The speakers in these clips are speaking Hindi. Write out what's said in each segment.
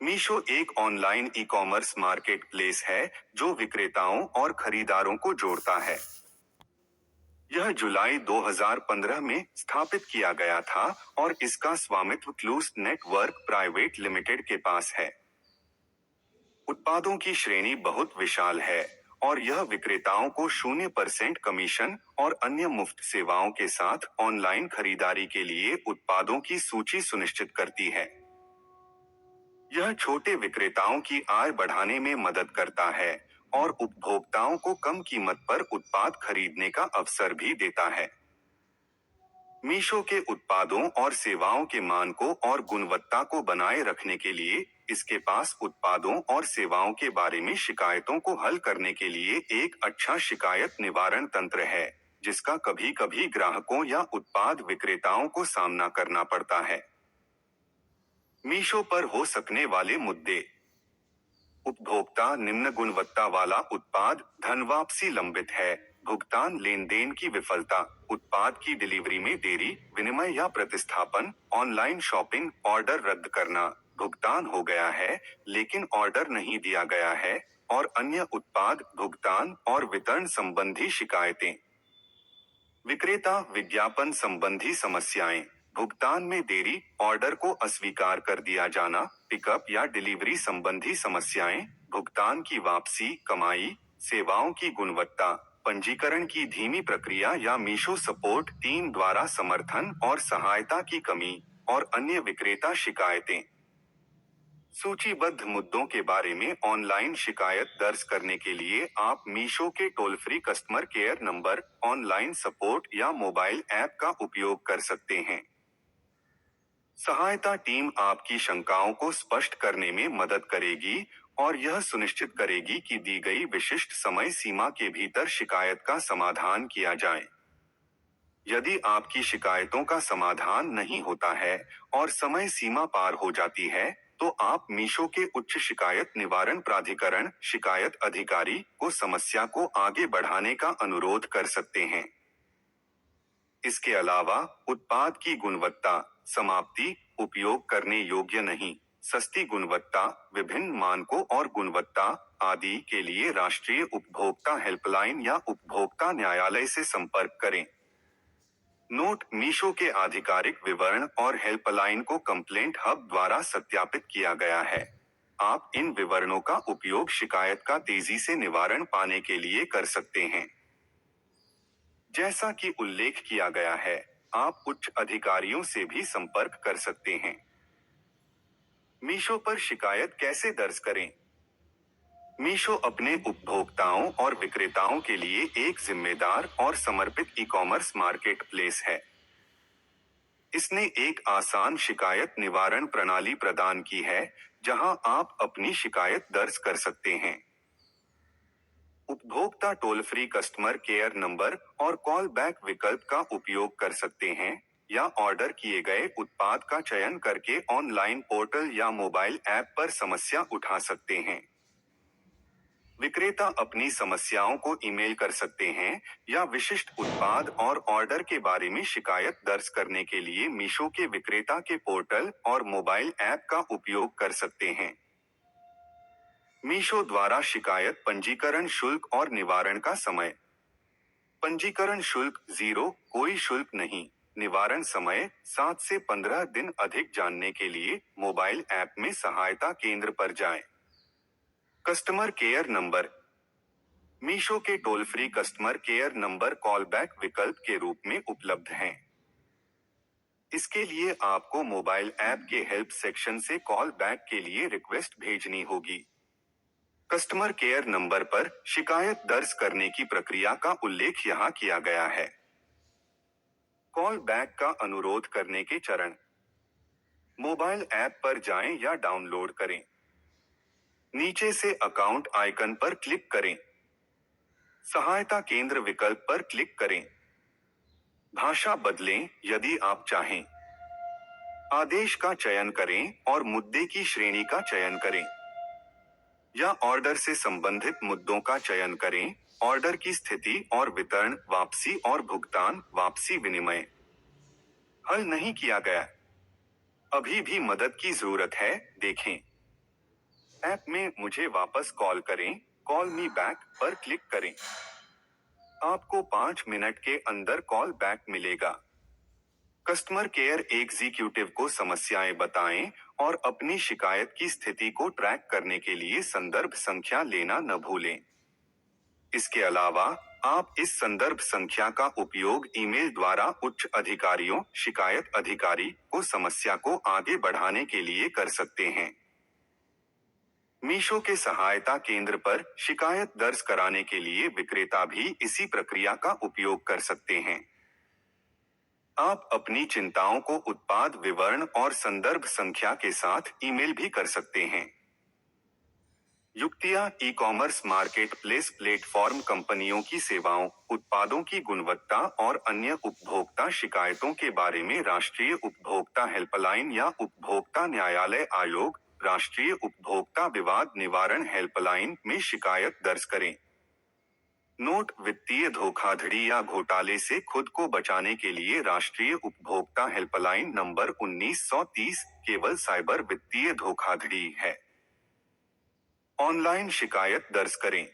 मीशो एक online e commerce market place है जो विक्रेताओं और खरीदारों को जोड़ता है। यह जुलाई 2015 में स्थापित किया गया था और इसका स्वामित्व क्लूस नेटवर्क प्राइवेट लिमिटेड के पास है। उत्पादों की श्रेणी बहुत विशाल है और यह विक्रेताओं को 0% कमीशन और अन्य मुफ्त सेवाओं के साथ ऑनलाइन खरीदारी के लिए उत्पादों की सूची सुनिश्चित करती है। यह छोटे विक्रेताओं की आय बढ़ाने में मदद करता है और उपभोक्ताओं को कम कीमत पर उत्पाद खरीदने का अवसर भी देता है। मीशो के उत्पादों और सेवाओं के मानकों और गुणवत्ता को बनाए रखने के लिए इसके पास उत्पादों और सेवाओं के बारे में शिकायतों को हल करने के लिए एक अच्छा शिकायत निवारण तंत्र है, जिसका कभी-कभी ग्राहकों या उत्पाद विक्रेताओं को सामना करना पड़ता है। मीशो पर हो सकने वाले मुद्दे: उपभोक्ता निम्न गुणवत्ता वाला उत्पाद, धन वापसी लंबित है, भुगतान लेन देन की विफलता, उत्पाद की डिलीवरी में देरी, विनिमय या प्रतिस्थापन, ऑनलाइन शॉपिंग, ऑर्डर रद्द करना, भुगतान हो गया है लेकिन ऑर्डर नहीं दिया गया है, और अन्य उत्पाद भुगतान और वितरण संबंधी शिकायतें। विक्रेता विज्ञापन संबंधी समस्याएं: भुगतान में देरी, ऑर्डर को अस्वीकार कर दिया जाना, पिकअप या डिलीवरी संबंधी समस्याएं, भुगतान की वापसी, कमाई, सेवाओं की गुणवत्ता, पंजीकरण की धीमी प्रक्रिया या मीशो सपोर्ट टीम द्वारा समर्थन और सहायता की कमी, और अन्य विक्रेता शिकायतें। सूचीबद्ध मुद्दों के बारे में ऑनलाइन शिकायत दर्ज करने के लिए आप मीशो के toll free customer care number, online support या मोबाइल ऐप का उपयोग कर सकते हैं। सहायता टीम आपकी शंकाओं को स्पष्ट करने में मदद करेगी और यह सुनिश्चित करेगी कि दी गई विशिष्ट समय सीमा के भीतर शिकायत का समाधान किया जाए। यदि आपकी शिकायतों का समाधान नहीं होता है और समय सीमा पार हो जाती है, तो आप मीशो के उच्च शिकायत निवारण प्राधिकरण, शिकायत अधिकारी को समस्या को आगे बढ़ाने का अनुरोध कर सकते हैं। इसके अलावा उत्पाद की गुणवत्ता, समाप्ति, उपयोग करने योग्य नहीं, सस्ती गुणवत्ता, विभिन्न मानकों और गुणवत्ता आदि के लिए राष्ट्रीय उपभोक्ता हेल्पलाइन या उपभोक्ता न्यायालय से संपर्क करें। नोट: मीशो के आधिकारिक विवरण और हेल्पलाइन को कंप्लेंट हब द्वारा सत्यापित किया गया है। आप इन विवरणों का उपयोग शिकायत का तेजी से निवारण पाने के लिए कर सकते हैं। जैसा कि उल्लेख किया गया है, आप उच्च अधिकारियों से भी संपर्क कर सकते हैं। मीशो पर शिकायत कैसे दर्ज करें? मीशो अपने उपभोक्ताओं और विक्रेताओं के लिए एक जिम्मेदार और समर्पित ई कॉमर्स मार्केट प्लेस है। इसने एक आसान शिकायत निवारण प्रणाली प्रदान की है, जहां आप अपनी शिकायत दर्ज कर सकते हैं। उपभोक्ता toll free customer care number और कॉल बैक विकल्प का उपयोग कर सकते हैं, या ऑर्डर किए गए उत्पाद का चयन करके ऑनलाइन पोर्टल या मोबाइल ऐप पर समस्या उठा सकते हैं। विक्रेता अपनी समस्याओं को ईमेल कर सकते हैं या विशिष्ट उत्पाद और ऑर्डर के बारे में शिकायत दर्ज करने के लिए मीशो के विक्रेता के पोर्टल और मोबाइल ऐप का उपयोग कर सकते हैं। मीशो द्वारा शिकायत पंजीकरण शुल्क और निवारण का समय: पंजीकरण शुल्क 0, कोई शुल्क नहीं। निवारण समय 7 से 15 दिन। अधिक जानने के लिए मोबाइल ऐप में सहायता केंद्र पर जाएं। कस्टमर केयर नंबर: मीशो के toll free customer care number call back विकल्प के रूप में उपलब्ध हैं। इसके लिए आपको मोबाइल ऐप के हेल्प सेक्शन से कॉल बैक के लिए रिक्वेस्ट भेजनी होगी। कस्टमर केयर नंबर पर शिकायत दर्ज करने की प्रक्रिया का उल्लेख यहाँ किया गया है। कॉल बैक का अनुरोध करने के चरण: मोबाइल ऐप पर जाएं या डाउनलोड करें। नीचे से अकाउंट आइकन पर क्लिक करें। सहायता केंद्र विकल्प पर क्लिक करें। भाषा बदलें यदि आप चाहें। आदेश का चयन करें और मुद्दे की श्रेणी का चयन करें, या ऑर्डर से संबंधित मुद्दों का चयन करें। ऑर्डर की स्थिति और वितरण, वापसी और भुगतान, वापसी, विनिमय। हल नहीं किया गया, अभी भी मदद की जरूरत है, देखें। ऐप में मुझे वापस कॉल करें, कॉल मी बैक पर क्लिक करें। आपको 5 मिनट के अंदर कॉल बैक मिलेगा। कस्टमर केयर एग्जीक्यूटिव को समस्याएं बताएं और अपनी शिकायत की स्थिति को ट्रैक करने के लिए संदर्भ संख्या लेना न भूलें। इसके अलावा आप इस संदर्भ संख्या का उपयोग ईमेल द्वारा उच्च अधिकारियों, शिकायत अधिकारी को समस्या को आगे बढ़ाने के लिए कर सकते हैं। मीशो के सहायता केंद्र पर शिकायत दर्ज कराने के लिए विक्रेता भी इसी प्रक्रिया का उपयोग कर सकते हैं। आप अपनी चिंताओं को उत्पाद विवरण और संदर्भ संख्या के साथ ईमेल भी कर सकते हैं। युक्तियां e commerce market place platform कंपनियों की सेवाओं, उत्पादों की गुणवत्ता और अन्य उपभोक्ता शिकायतों के बारे में राष्ट्रीय उपभोक्ता हेल्पलाइन या उपभोक्ता न्यायालय आयोग, राष्ट्रीय उपभोक्ता विवाद निवारण हेल्पलाइन में शिकायत दर्ज करें। नोट: वित्तीय धोखाधड़ी या घोटाले से खुद को बचाने के लिए राष्ट्रीय उपभोक्ता हेल्पलाइन नंबर 1930 केवल साइबर वित्तीय धोखाधड़ी है। ऑनलाइन शिकायत दर्ज करें।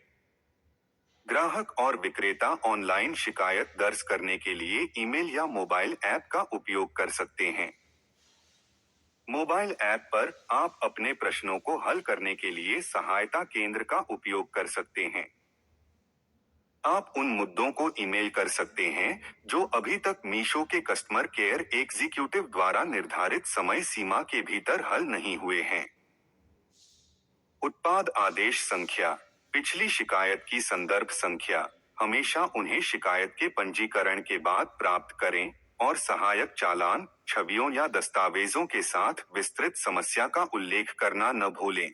ग्राहक और विक्रेता ऑनलाइन शिकायत दर्ज करने के लिए ईमेल या मोबाइल ऐप का उपयोग कर सकते हैं। मोबाइल ऐप पर आप अपने प्रश्नों को हल करने के लिए सहायता केंद्र का उपयोग कर सकते हैं। आप उन मुद्दों को ईमेल कर सकते हैं जो अभी तक मीशो के कस्टमर केयर एग्जीक्यूटिव द्वारा निर्धारित समय सीमा के भीतर हल नहीं हुए हैं। उत्पाद आदेश संख्या: पिछली शिकायत की संदर्भ संख्या हमेशा उन्हें शिकायत के पंजीकरण के बाद प्राप्त करें और सहायक चालान, छवियों या दस्तावेजों के साथ विस्तृत समस्या का उल्लेख करना न भूलें।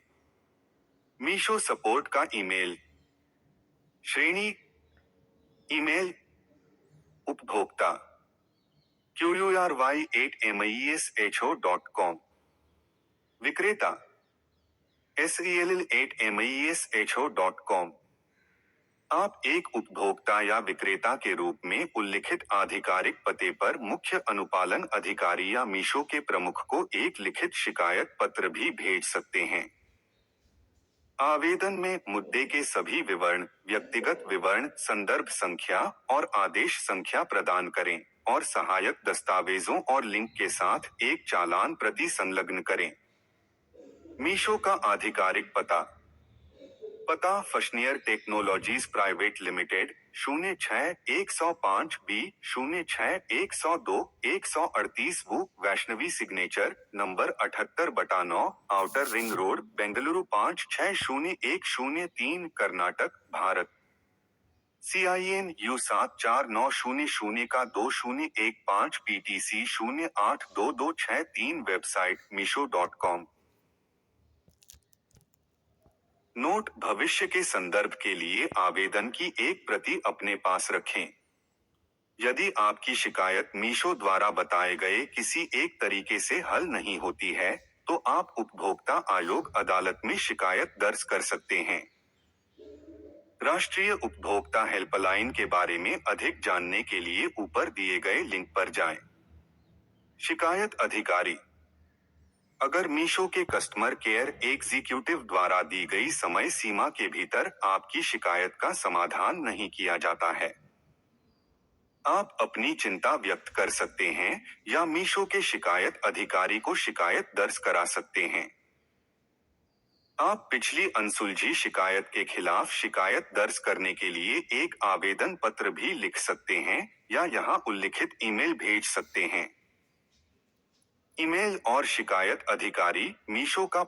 मीशो सपोर्ट का ईमेल श्रेणी: ईमेल उपभोक्ता QURY8MESHO.com, विक्रेता SELL8MESHO.com। आप एक उपभोक्ता या विक्रेता के रूप में उल्लिखित आधिकारिक पते पर मुख्य अनुपालन अधिकारी या मीशो के प्रमुख को एक लिखित शिकायत पत्र भी भेज सकते हैं। आवेदन में मुद्दे के सभी विवरण, व्यक्तिगत विवरण, संदर्भ संख्या और आदेश संख्या प्रदान करें और सहायक दस्तावेजों और लिंक के साथ एक चालान प्रति संलग्न करें। मीशो का आधिकारिक पता फशनियर टेक्नोलॉजीज प्राइवेट लिमिटेड, 06-105 बी, 06-102, 138 वो, Vaishnavi signature, number 78/9, outer ring road, Bengaluru 560103, Karnataka, Bharat. CIN U749000 PTC 082263, website मीशो.com। नोट: भविष्य के संदर्भ के लिए आवेदन की एक प्रति अपने पास रखें। यदि आपकी शिकायत मीशो द्वारा बताए गए किसी एक तरीके से हल नहीं होती है, तो आप उपभोक्ता आयोग अदालत में शिकायत दर्ज कर सकते हैं। राष्ट्रीय उपभोक्ता हेल्पलाइन के बारे में अधिक जानने के लिए ऊपर दिए गए लिंक पर जाएं। शिकायत अधिकारी: अगर मीशो के कस्टमर केयर एग्जीक्यूटिव द्वारा दी गई समय सीमा के भीतर आपकी शिकायत का समाधान नहीं किया जाता है, आप अपनी चिंता व्यक्त कर सकते हैं या मीशो के शिकायत अधिकारी को शिकायत दर्ज करा सकते हैं। आप पिछली अनसुलझी शिकायत के खिलाफ शिकायत दर्ज करने के लिए एक आवेदन पत्र भी लिख सकते हैं या यहां उल्लिखित ईमेल भेज सकते हैं। ईमेल और शिकायत अधिकारी: मीशो का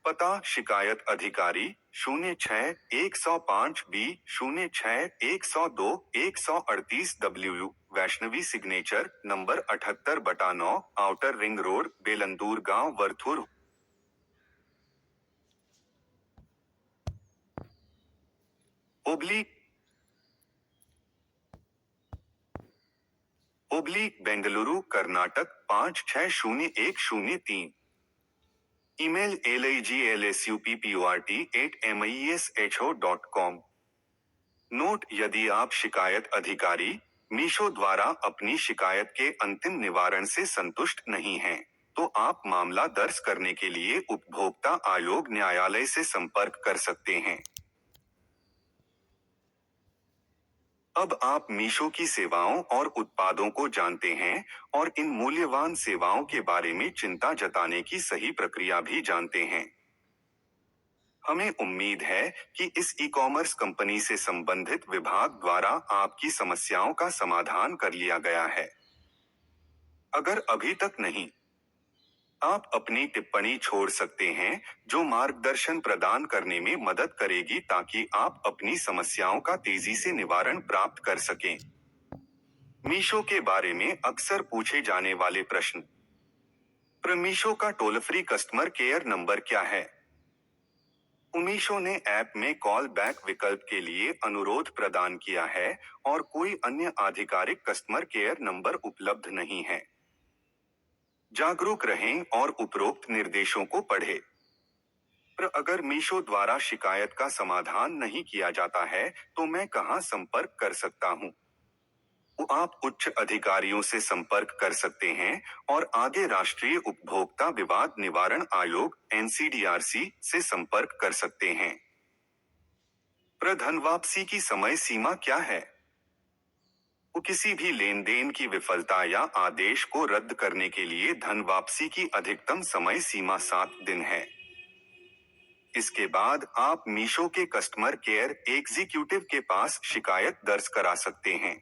पता शिकायत अधिकारी, 06-105 बी, 06-102, 138 WU, Vaishnavi signature, number 78/9, outer ring road, Bellandur गांव, वरथुर, ओब्लिक Bengaluru, Karnataka, 560103। Email laglsupport@mesho.com। Note: यदि आप शिकायत अधिकारी मीशो द्वारा अपनी शिकायत के अंतिम निवारण से संतुष्ट नहीं हैं, तो आप मामला दर्ज करने के लिए उपभोक्ता आयोग न्यायालय से संपर्क कर सकते हैं। अब आप मीशो की सेवाओं और उत्पादों को जानते हैं और इन मूल्यवान सेवाओं के बारे में चिंता जताने की सही प्रक्रिया भी जानते हैं। हमें उम्मीद है कि इस ई कॉमर्स कंपनी से संबंधित विभाग द्वारा आपकी समस्याओं का समाधान कर लिया गया है। अगर अभी तक नहीं, आप अपनी टिप्पणी छोड़ सकते हैं जो मार्गदर्शन प्रदान करने में मदद करेगी ताकि आप अपनी समस्याओं का तेजी से निवारण प्राप्त कर सकें। मीशो के बारे में अक्सर पूछे जाने वाले प्रश्न। मीशो का toll free customer care number क्या है? मीशो ने ऐप में कॉल बैक विकल्प के लिए अनुरोध प्रदान किया है और कोई अन्य आधिकारिक कस्टमर केयर नंबर उपलब्ध नहीं है। जागरूक रहें और उपरोक्त निर्देशों को पढ़ें। पर अगर मीशो द्वारा शिकायत का समाधान नहीं किया जाता है तो मैं कहां संपर्क कर सकता हूं? आप उच्च अधिकारियों से संपर्क कर सकते हैं और आगे राष्ट्रीय उपभोक्ता विवाद निवारण आयोग (NCDRC) से संपर्क कर सकते हैं। धन वापसी की समय सीमा क्या है? किसी भी लेन देन की विफलता या आदेश को रद्द करने के लिए धन वापसी की अधिकतम समय सीमा 7 दिन है। इसके बाद आप मीशो के कस्टमर केयर एग्जीक्यूटिव के पास शिकायत दर्ज करा सकते हैं।